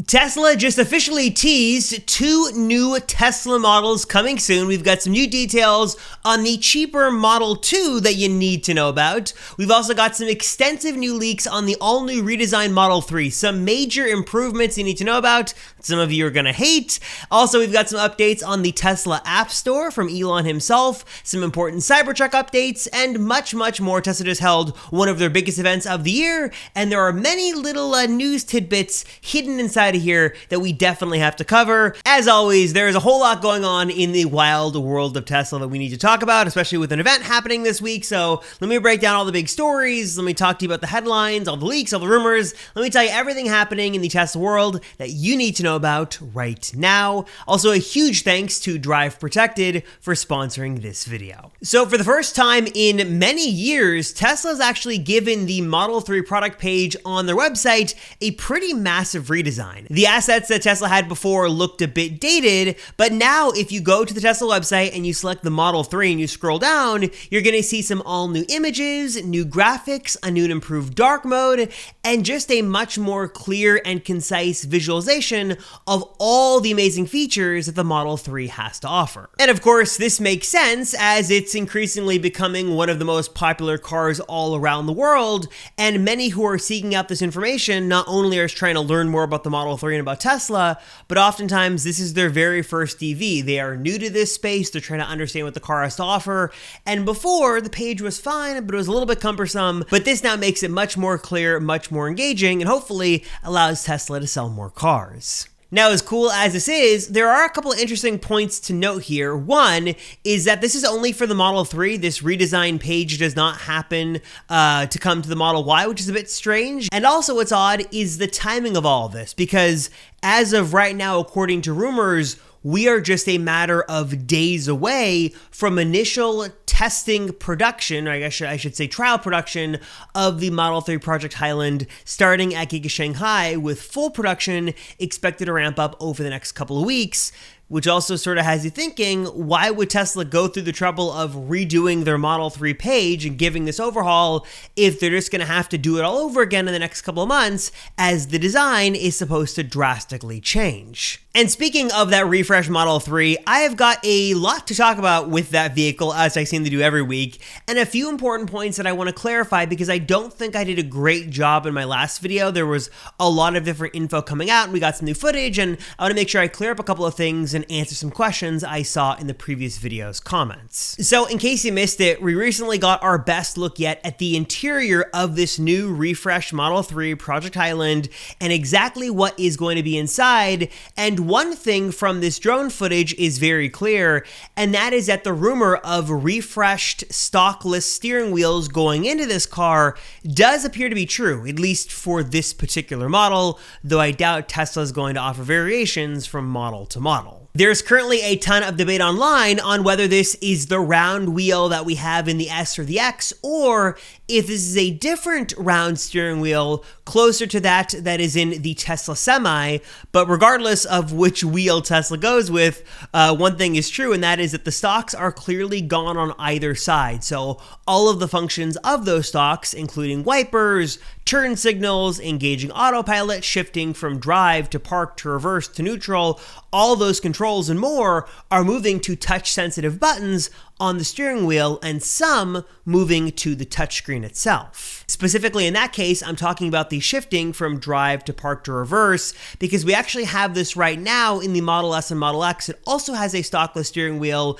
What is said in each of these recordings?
Tesla just officially teased 2 new Tesla models coming soon. We've got some new details on the cheaper Model 2 that you need to know about. We've also got some extensive new leaks on the all-new redesigned Model 3. Some major improvements you need to know about. Some of you are gonna hate. Also, we've got some updates on the Tesla App Store from Elon himself, some important Cybertruck updates, and much, much more. Tesla just held one of their biggest events of the year, and there are many little news tidbits hidden inside of here that we definitely have to cover. As always, there's a whole lot going on in the wild world of Tesla that we need to talk about, especially with an event happening this week. So let me break down all the big stories. Let me talk to you about the headlines, all the leaks, all the rumors. Let me tell you everything happening in the Tesla world that you need to know about right now. Also, a huge thanks to Drive Protected for sponsoring this video. So for the first time in many years, Tesla's actually given the Model 3 product page on their website a pretty massive redesign. The assets that Tesla had before looked a bit dated, but now if you go to the Tesla website and you select the Model 3 and you scroll down, you're gonna see some all new images, new graphics, a new and improved dark mode, and just a much more clear and concise visualization of all the amazing features that the Model 3 has to offer. And of course, this makes sense as it's increasingly becoming one of the most popular cars all around the world, and many who are seeking out this information not only are trying to learn more about the Model 3 and about Tesla, but oftentimes this is their very first EV. They are new to this space, they're trying to understand what the car has to offer, and before, the page was fine, but it was a little bit cumbersome, but this now makes it much more clear, much more engaging, and hopefully allows Tesla to sell more cars. Now, as cool as this is, there are a couple of interesting points to note here. One is that this is only for the Model 3. This redesign page does not happen to come to the Model Y, which is a bit strange. And also what's odd is the timing of all of this, because as of right now, according to rumors, we are just a matter of days away from initial testing production, or I guess I should say trial production, of the Model 3 Project Highland starting at Giga Shanghai, with full production expected to ramp up over the next couple of weeks. Which also sort of has you thinking, why would Tesla go through the trouble of redoing their Model 3 page and giving this overhaul if they're just going to have to do it all over again in the next couple of months, as the design is supposed to drastically change? And speaking of that refreshed Model 3, I have got a lot to talk about with that vehicle, as I seem to do every week, and a few important points that I want to clarify because I don't think I did a great job in my last video. There was a lot of different info coming out, and we got some new footage, and I want to make sure I clear up a couple of things and answer some questions I saw in the previous video's comments. So in case you missed it, we recently got our best look yet at the interior of this new refreshed Model 3 Project Highland and exactly what is going to be inside. And one thing from this drone footage is very clear, and that is that the rumor of refreshed stockless steering wheels going into this car does appear to be true, at least for this particular model, though I doubt Tesla is going to offer variations from model to model. There's currently a ton of debate online on whether this is the round wheel that we have in the S or the X, or if this is a different round steering wheel closer to that is in the Tesla Semi. But regardless of which wheel Tesla goes with, one thing is true, and that is that the stalks are clearly gone on either side. So all of the functions of those stalks, including wipers, turn signals, engaging autopilot, shifting from drive to park to reverse to neutral, all those controls and more are moving to touch-sensitive buttons on the steering wheel, and some moving to the touchscreen itself. Specifically in that case, I'm talking about the shifting from drive to park to reverse, because we actually have this right now in the Model S and Model X. It also has a stockless steering wheel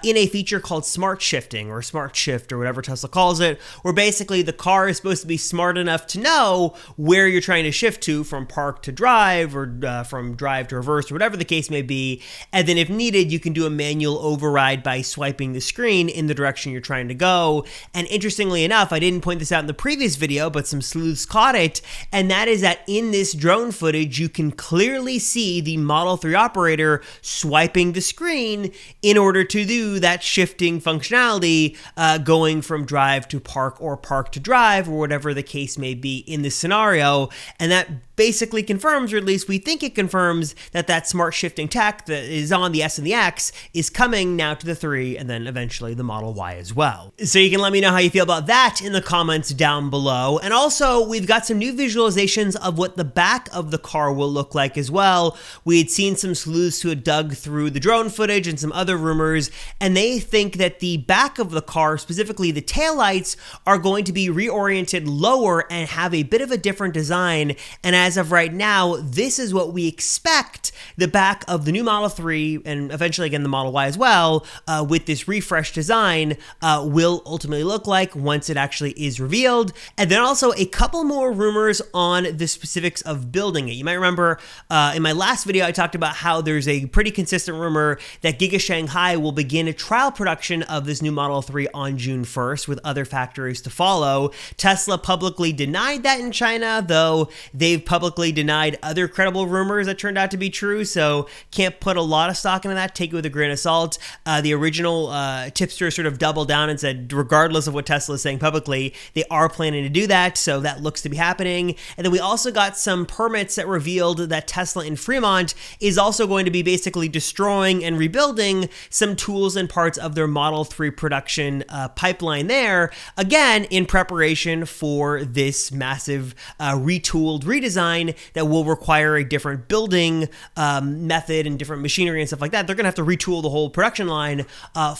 in a feature called Smart Shifting, or Smart Shift, or whatever Tesla calls it, where basically the car is supposed to be smart enough to know where you're trying to shift to, from park to drive, or from drive to reverse, or whatever the case may be, and then if needed, you can do a manual override by swiping the screen in the direction you're trying to go. And interestingly enough, I didn't point this out in the previous video, but some sleuths caught it, and that is that in this drone footage, you can clearly see the Model 3 operator swiping the screen in order to do that shifting functionality, going from drive to park or park to drive, or whatever the case may may be in this scenario. And that basically confirms, or at least we think it confirms, that that smart shifting tech that is on the S and the X is coming now to the 3 and then eventually the Model Y as well. So you can let me know how you feel about that in the comments down below. And also, we've got some new visualizations of what the back of the car will look like as well. We had seen some sleuths who had dug through the drone footage and some other rumors, and they think that the back of the car, specifically the taillights, are going to be reoriented lower and have a bit of a different design. And as of right now, this is what we expect the back of the new Model 3 and eventually again the Model Y as well, with this refreshed design, will ultimately look like once it actually is revealed. And then also a couple more rumors on the specifics of building it. You might remember in my last video I talked about how there's a pretty consistent rumor that Giga Shanghai will begin a trial production of this new Model 3 on June 1st with other factories to follow. Tesla publicly denied that in China, though they've publicly denied other credible rumors that turned out to be true, so can't put a lot of stock into that. Take it with a grain of salt. The original tipster sort of doubled down and said, regardless of what Tesla is saying publicly, they are planning to do that, so that looks to be happening. And then we also got some permits that revealed that Tesla in Fremont is also going to be basically destroying and rebuilding some tools and parts of their Model 3 production pipeline there, again, in preparation for this massive retooled redesign that will require a different building method and different machinery and stuff like that. They're going to have to retool the whole production line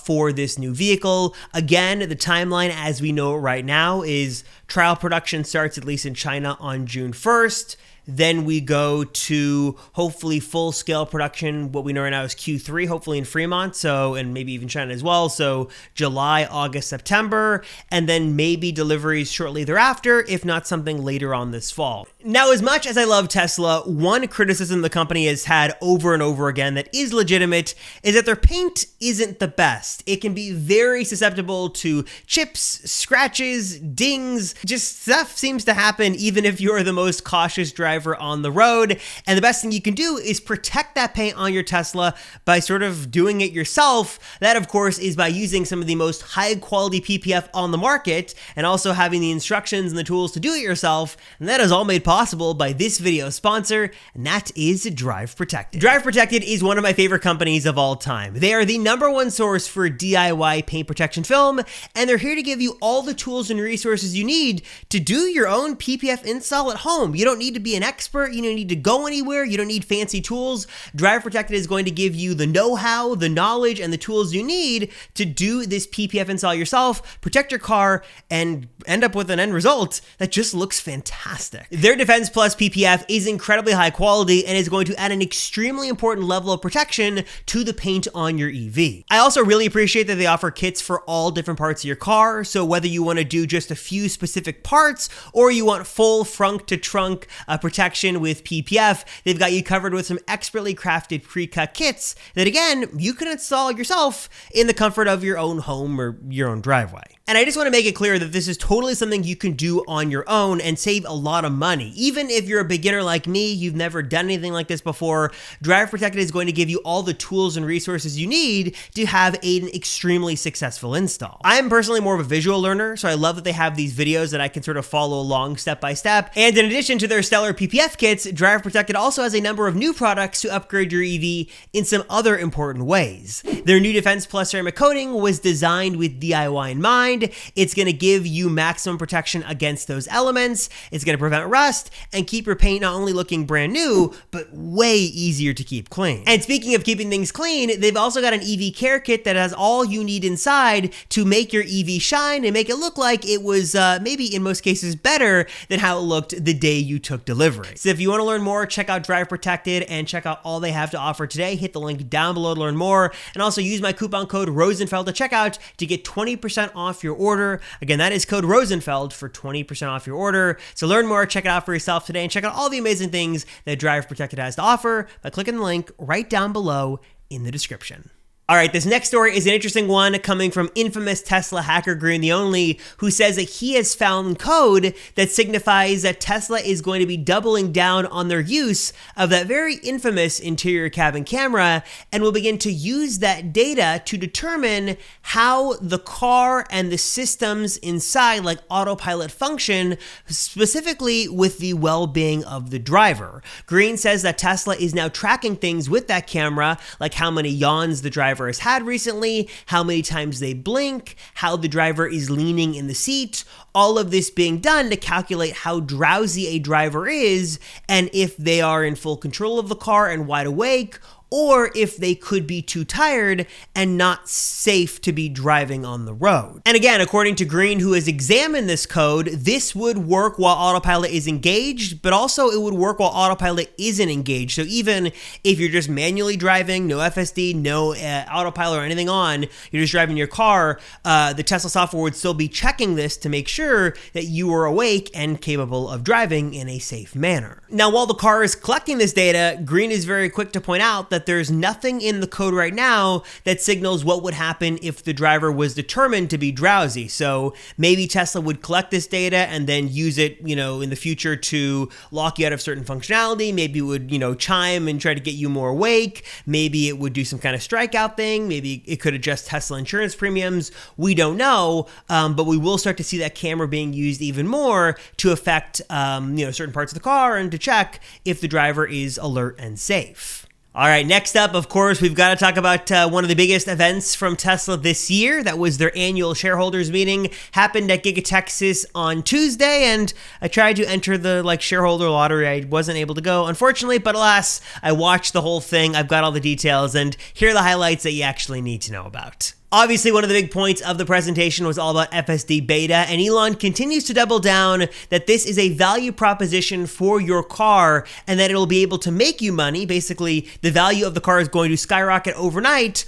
for this new vehicle. Again, the timeline as we know it right now is trial production starts at least in China on June 1st. Then we go to hopefully full-scale production. What we know right now is Q3, hopefully in Fremont, so, and maybe even China as well. So July, August, September, and then maybe deliveries shortly thereafter, if not something later on this fall. Now, as much as I love Tesla, one criticism the company has had over and over again that is legitimate is that their paint isn't the best. It can be very susceptible to chips, scratches, dings, just stuff seems to happen even if you're the most cautious driver on the road. And the best thing you can do is protect that paint on your Tesla by sort of doing it yourself. That, of course, is by using some of the most high quality PPF on the market and also having the instructions and the tools to do it yourself. And that is all made possible by this video sponsor, and that is Drive Protected. Drive Protected is one of my favorite companies of all time. They are the #1 source for DIY paint protection film, and they're here to give you all the tools and resources you need to do your own PPF install at home. You don't need to be an expert, you don't need to go anywhere, you don't need fancy tools. Drive Protected is going to give you the know-how, the knowledge, and the tools you need to do this PPF install yourself, protect your car, and end up with an end result that just looks fantastic. Their Defense Plus PPF is incredibly high quality and is going to add an extremely important level of protection to the paint on your EV. I also really appreciate that they offer kits for all different parts of your car, so whether you want to do just a few specific parts or you want full frunk to trunk protection with PPF, they've got you covered with some expertly crafted pre-cut kits that, again, you can install yourself in the comfort of your own home or your own driveway. And I just want to make it clear that this is totally something you can do on your own and save a lot of money. Even if you're a beginner like me, you've never done anything like this before, Drive Protected is going to give you all the tools and resources you need to have an extremely successful install. I'm personally more of a visual learner, so I love that they have these videos that I can sort of follow along step by step. And in addition to their stellar PPF kits, Drive Protected also has a number of new products to upgrade your EV in some other important ways. Their new Defense Plus ceramic coating was designed with DIY in mind. It's going to give you maximum protection against those elements. It's going to prevent rust and keep your paint not only looking brand new, but way easier to keep clean. And speaking of keeping things clean, they've also got an EV care kit that has all you need inside to make your EV shine and make it look like it was maybe in most cases better than how it looked the day you took delivery. So if you want to learn more, check out Drive Protected and check out all they have to offer today. Hit the link down below to learn more, and also use my coupon code Rosenfeld at checkout to get 20% off your order. Again, that is code Rosenfeld for 20% off your order. So learn more, check it out for yourself today, and check out all the amazing things that Drive Protected has to offer by clicking the link right down below in the description. All right, this next story is an interesting one coming from infamous Tesla hacker Green the Only, who says that he has found code that signifies that Tesla is going to be doubling down on their use of that very infamous interior cabin camera and will begin to use that data to determine how the car and the systems inside, like autopilot, function, specifically with the well-being of the driver. Green says that Tesla is now tracking things with that camera, like how many yawns the driver has had recently, how many times they blink, how the driver is leaning in the seat, all of this being done to calculate how drowsy a driver is and if they are in full control of the car and wide awake, or if they could be too tired and not safe to be driving on the road. And again, according to Green, who has examined this code, this would work while autopilot is engaged, but also it would work while autopilot isn't engaged. So even if you're just manually driving, no FSD, no autopilot or anything on, you're just driving your car, the Tesla software would still be checking this to make sure that you are awake and capable of driving in a safe manner. Now, while the car is collecting this data, Green is very quick to point out that there's nothing in the code right now that signals what would happen if the driver was determined to be drowsy. So maybe Tesla would collect this data and then use it, in the future to lock you out of certain functionality. Maybe it would, chime and try to get you more awake. Maybe it would do some kind of strikeout thing. Maybe it could adjust Tesla insurance premiums. We don't know, but we will start to see that camera being used even more to affect, certain parts of the car and to check if the driver is alert and safe. All right, next up, of course, we've got to talk about one of the biggest events from Tesla this year. That was their annual shareholders meeting. Happened at Giga Texas on Tuesday, and I tried to enter the shareholder lottery. I wasn't able to go, unfortunately, but alas, I watched the whole thing. I've got all the details, and here are the highlights that you actually need to know about. Obviously, one of the big points of the presentation was all about FSD beta, and Elon continues to double down that this is a value proposition for your car and that it'll be able to make you money. Basically, the value of the car is going to skyrocket overnight,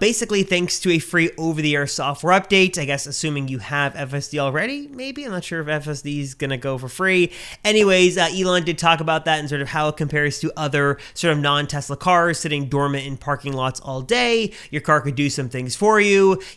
basically thanks to a free over-the-air software update. I guess assuming you have FSD already, maybe. I'm not sure if FSD is going to go for free. Anyways, Elon did talk about that and sort of how it compares to other sort of non-Tesla cars sitting dormant in parking lots all day. Your car could do some things for you.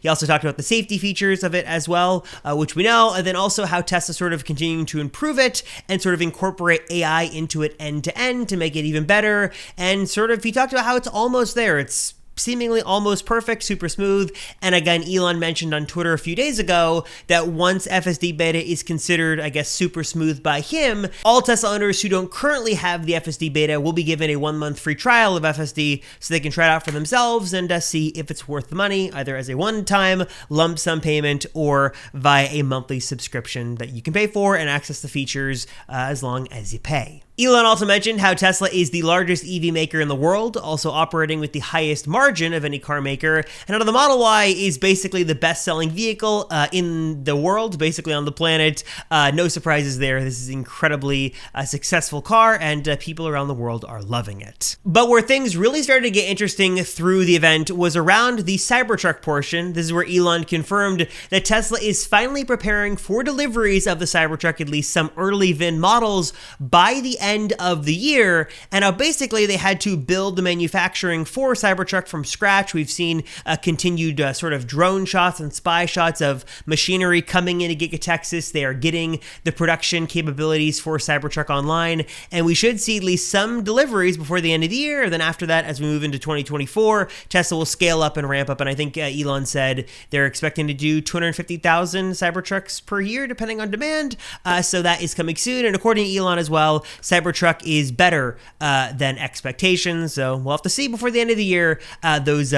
He also talked about the safety features of it as well, which we know, and then also how Tesla sort of continuing to improve it and sort of incorporate AI into it end to end to make it even better. And sort of he talked about how it's almost there. It's seemingly almost perfect, super smooth. And again, Elon mentioned on Twitter a few days ago that once FSD beta is considered, I guess, super smooth by him, all Tesla owners who don't currently have the FSD beta will be given a 1-month free trial of FSD so they can try it out for themselves and see if it's worth the money, either as a one-time lump sum payment or via a monthly subscription that you can pay for and access the features as long as you pay. Elon also mentioned how Tesla is the largest EV maker in the world, also operating with the highest margin of any car maker, and how the Model Y is basically the best-selling vehicle in the world, basically on the planet. No surprises there. This is an incredibly successful car, and people around the world are loving it. But where things really started to get interesting through the event was around the Cybertruck portion. This is where Elon confirmed that Tesla is finally preparing for deliveries of the Cybertruck, at least some early VIN models, by the end of the year, and how basically they had to build the manufacturing for Cybertruck from scratch. We've seen continued sort of drone shots and spy shots of machinery coming into Giga Texas. They are getting the production capabilities for Cybertruck online, and we should see at least some deliveries before the end of the year. Then after that, as we move into 2024, Tesla will scale up and ramp up, and I think Elon said they're expecting to do 250,000 Cybertrucks per year, depending on demand, so that is coming soon. And according to Elon as well, Cybertruck is better than expectations, so we'll have to see before the end of the year those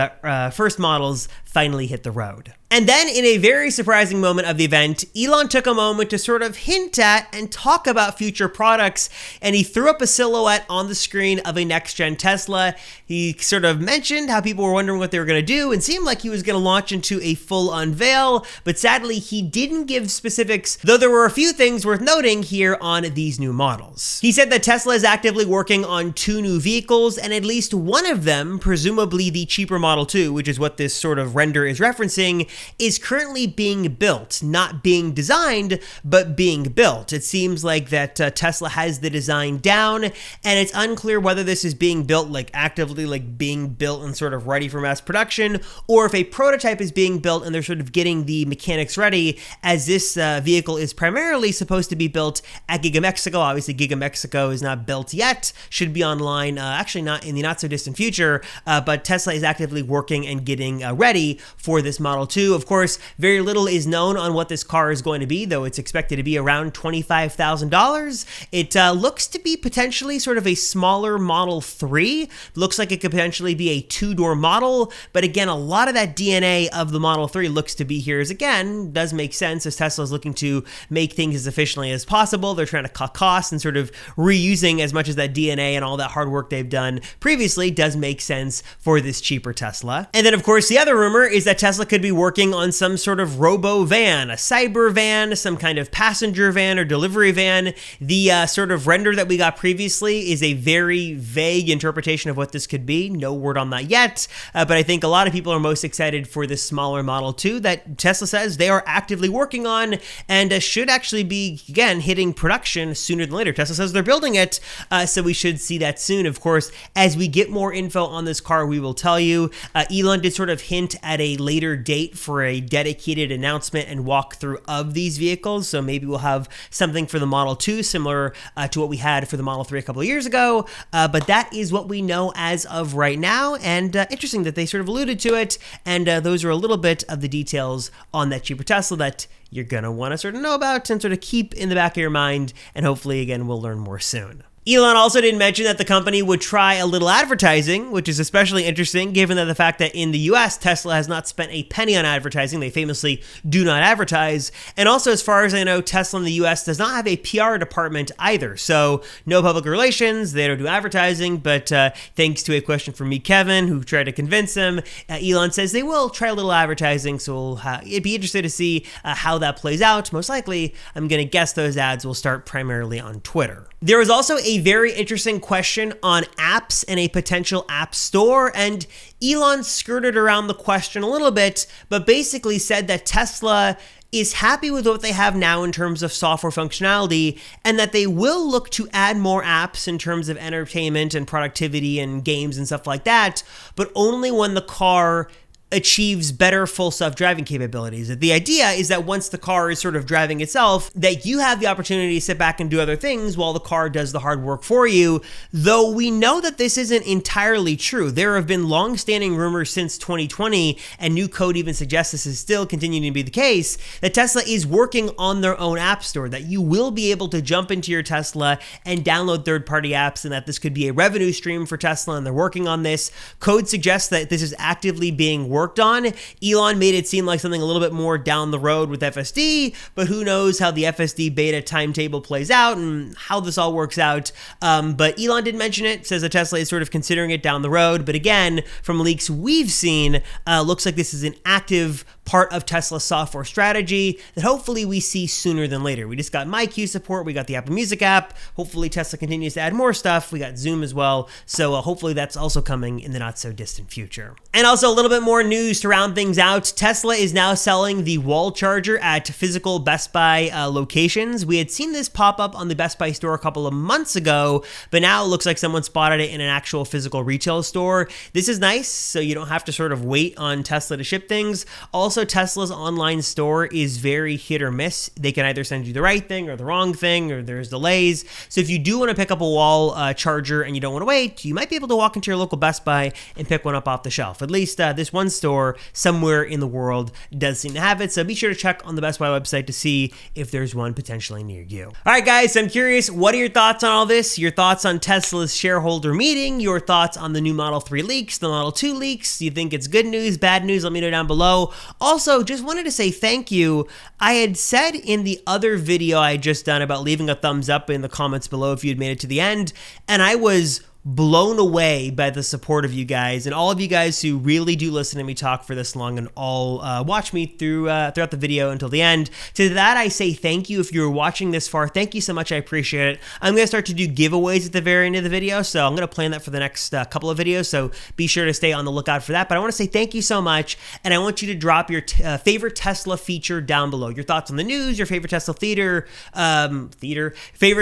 first models finally hit the road. And then in a very surprising moment of the event, Elon took a moment to sort of hint at and talk about future products, and he threw up a silhouette on the screen of a next-gen Tesla. He sort of mentioned how people were wondering what they were going to do and seemed like he was going to launch into a full unveil, but sadly he didn't give specifics, though there were a few things worth noting here on these new models. He said that Tesla is actively working on 2 new vehicles, and at least one of them, presumably the cheaper Model 2, which is what this sort of rendering render is referencing, is currently being built, not being designed, but being built. It seems like that Tesla has the design down, and it's unclear whether this is being built, like actively like being built and sort of ready for mass production, or if a prototype is being built and they're sort of getting the mechanics ready, as this vehicle is primarily supposed to be built at Giga Mexico. Obviously, Giga Mexico is not built yet, should be online, actually not in the not so distant future, but Tesla is actively working and getting ready for this Model 2. Of course, very little is known on what this car is going to be, though it's expected to be around $25,000. It looks to be potentially sort of a smaller Model 3. Looks like it could potentially be a two-door model, but again, a lot of that DNA of the Model 3 looks to be here, as again, does make sense as Tesla is looking to make things as efficiently as possible. They're trying to cut costs and sort of reusing as much as that DNA and all that hard work they've done previously does make sense for this cheaper Tesla. And then, of course, the other rumor is that Tesla could be working on some sort of robo van, a cyber van, some kind of passenger van or delivery van. The sort of render that we got previously is a very vague interpretation of what this could be. No word on that yet, but I think a lot of people are most excited for this smaller Model 2 that Tesla says they are actively working on and should actually be, again, hitting production sooner than later. Tesla says they're building it, so we should see that soon. Of course, as we get more info on this car, we will tell you. Elon did sort of hint at a later date for a dedicated announcement and walkthrough of these vehicles, so maybe we'll have something for the Model 2 similar to what we had for the Model 3 a couple of years ago, but that is what we know as of right now, and interesting that they sort of alluded to it, and those are a little bit of the details on that cheaper Tesla that you're going to want to sort of know about and sort of keep in the back of your mind, and hopefully, again, we'll learn more soon. Elon also did mention that the company would try a little advertising, which is especially interesting given that the fact that in the US, Tesla has not spent a penny on advertising. They famously do not advertise. And also, as far as I know, Tesla in the US does not have a PR department either. So no public relations, they don't do advertising, but thanks to a question from me, Kevin, who tried to convince him, Elon says they will try a little advertising. So it'd be interesting to see how that plays out. Most likely, I'm going to guess those ads will start primarily on Twitter. There was also a very interesting question on apps and a potential app store, and Elon skirted around the question a little bit, but basically said that Tesla is happy with what they have now in terms of software functionality, and that they will look to add more apps in terms of entertainment and productivity and games and stuff like that, but only when the car achieves better full self-driving capabilities. The idea is that once the car is sort of driving itself, that you have the opportunity to sit back and do other things while the car does the hard work for you, though we know that this isn't entirely true. There have been long-standing rumors since 2020, and new code even suggests this is still continuing to be the case, that Tesla is working on their own app store, that you will be able to jump into your Tesla and download third-party apps, and that this could be a revenue stream for Tesla, and they're working on this. Code suggests that this is actively being worked on. Elon made it seem like something a little bit more down the road with FSD, but who knows how the FSD beta timetable plays out and how this all works out. But Elon did mention it, says that Tesla is sort of considering it down the road. But again, from leaks we've seen, looks like this is an active part of Tesla's software strategy that hopefully we see sooner than later. We just got MyQ support, we got the Apple Music app. Hopefully Tesla continues to add more stuff. We got Zoom as well. So hopefully that's also coming in the not so distant future. And also a little bit more news to round things out. Tesla is now selling the wall charger at physical Best Buy locations. We had seen this pop up on the Best Buy store a couple of months ago, but now it looks like someone spotted it in an actual physical retail store. This is nice, so you don't have to sort of wait on Tesla to ship things. Also, Tesla's online store is very hit or miss. They can either send you the right thing or the wrong thing, or there's delays. So if you do want to pick up a wall charger and you don't want to wait, you might be able to walk into your local Best Buy and pick one up off the shelf. At least this one store somewhere in the world does seem to have it. So be sure to check on the Best Buy website to see if there's one potentially near you. All right, guys, I'm curious, what are your thoughts on all this? Your thoughts on Tesla's shareholder meeting? Your thoughts on the new Model 3 leaks, the Model 2 leaks? Do you think it's good news, bad news? Let me know down below. Also, just wanted to say thank you. I had said in the other video I had just done about leaving a thumbs up in the comments below if you had made it to the end, and I was blown away by the support of you guys and all of you guys who really do listen to me talk for this long and all watch me throughout the video until the end. To that, I say thank you. If you're watching this far, thank you so much. I appreciate it. I'm going to start to do giveaways at the very end of the video, so I'm going to plan that for the next couple of videos, so be sure to stay on the lookout for that. But I want to say thank you so much, and I want you to drop your favorite Tesla feature down below. Your thoughts on the news, your favorite Tesla favorite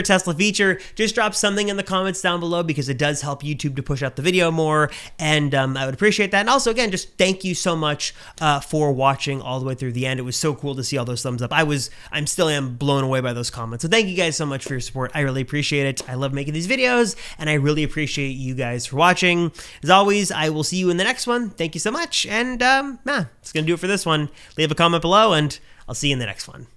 Tesla feature. Just drop something in the comments down below because it does help YouTube to push out the video more, and I would appreciate that. And also, again, just thank you so much for watching all the way through the end. It was so cool to see all those thumbs up. I'm still blown away by those comments. So thank you guys so much for your support. I really appreciate it. I love making these videos, and I really appreciate you guys for watching. As always, I will see you in the next one. Thank you so much, and that's gonna do it for this one. Leave a comment below, and I'll see you in the next one.